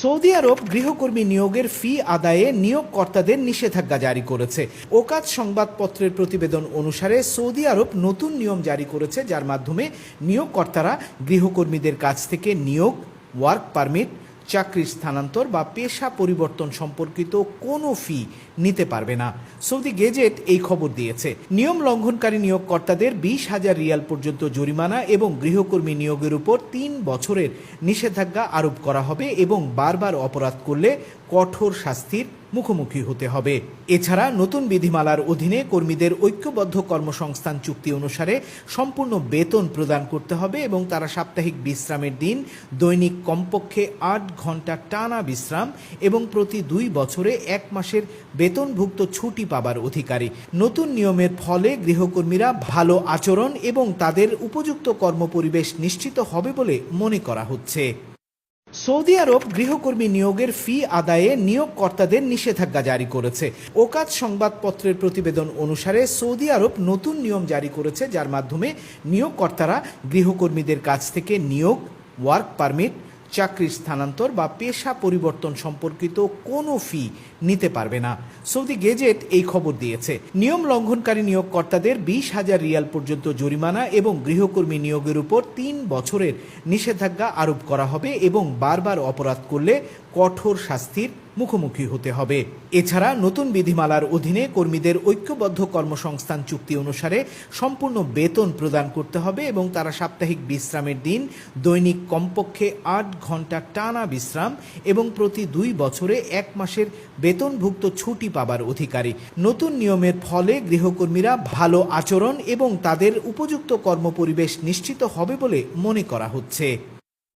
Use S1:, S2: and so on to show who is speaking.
S1: Saudi আরব গৃহকর্মী নিয়োগের ফি আদায়ে নিয়োগকর্তাদের নিষেধাজ্ঞা জারি করেছে। ওকাত সংবাদপত্রের প্রতিবেদন অনুসারে সৌদি আরব নতুন নিয়ম জারি করেছে, যার মাধ্যমে নিয়োগকর্তারা গৃহকর্মীদের কাছ থেকে নিয়োগ, ওয়ার্ক পারমিট, চাকরির স্থানান্তর বা পেশা পরিবর্তন সম্পর্কিত কোনো ফি নিতে পারবে না। সৌদি গেজেট এই খবর দিয়েছে। নিয়ম লঙ্ঘনকারী নিয়োগকর্তাদের 20,000 রিয়াল পর্যন্ত জরিমানা এবং গৃহকর্মী নিয়োগের উপর 3 বছরের নিষেধাজ্ঞা আরোপ করা হবে এবং বারবার অপরাধ করলে কঠোর শাস্তির মুখোমুখি হতে হবে। এছাড়া নতুন বিধিমালার অধীনে কর্মীদের ঐক্যবদ্ধ কর্মসংস্থান চুক্তি অনুসারে সম্পূর্ণ বেতন প্রদান করতে হবে এবং তারা সাপ্তাহিক বিশ্রামের দিন, দৈনিক কমপক্ষে 8 ঘন্টা টানা বিশ্রাম এবং প্রতি 2 বছরে 1 মাসের বেতনভুক্ত ছুটি পাবার অধিকারী। নতুন নিয়মের ফলে গৃহকর্মীরা ভালো আচরণ এবং তাদের উপযুক্ত কর্মপরিবেশ নিশ্চিত হবে বলে মনে করা হচ্ছে। সৌদি আরব গৃহকর্মী নিয়োগের ফি আদায়ে নিয়োগকর্তাদের নিষেধাজ্ঞা জারি করেছে। ওকাত সংবাদপত্রের প্রতিবেদন অনুসারে সৌদি আরব নতুন নিয়ম জারি করেছে, যার মাধ্যমে নিয়োগকর্তারা গৃহকর্মীদের কাছ থেকে নিয়োগ, ওয়ার্ক পারমিট, চাকরির স্থানান্তর বা পেশা পরিবর্তন সম্পর্কিত কোনো ফি নিতে পারবে না। সৌদি গেজেট এই খবর দিয়েছে। নিয়ম লঙ্ঘনকারী নিয়োগকর্তাদের 20,000 রিয়াল পর্যন্ত জরিমানা এবং গৃহকর্মী নিয়োগের উপর 3 বছরের নিষেধাজ্ঞা আরোপ করা হবে এবং বারবার অপরাধ করলে কঠোর শাস্তির মুখোমুখি হতে হবে। এছাড়া নতুন বিধিমালার অধীনে কর্মীদের ঐক্যবদ্ধ কর্মসংস্থান চুক্তি অনুসারে সম্পূর্ণ বেতন প্রদান করতে হবে এবং তারা সাপ্তাহিক বিশ্রামের দিন, দৈনিক কমপক্ষে 8 ঘন্টা টানা বিশ্রাম এবং প্রতি 2 বছরে 1 মাসের বেতনভুক্ত ছুটি পাবার অধিকারী। নতুন নিয়মের ফলে গৃহকর্মীরা ভালো আচরণ এবং তাদের উপযুক্ত কর্মপরিবেশ নিশ্চিত হবে বলে মনে করা হচ্ছে।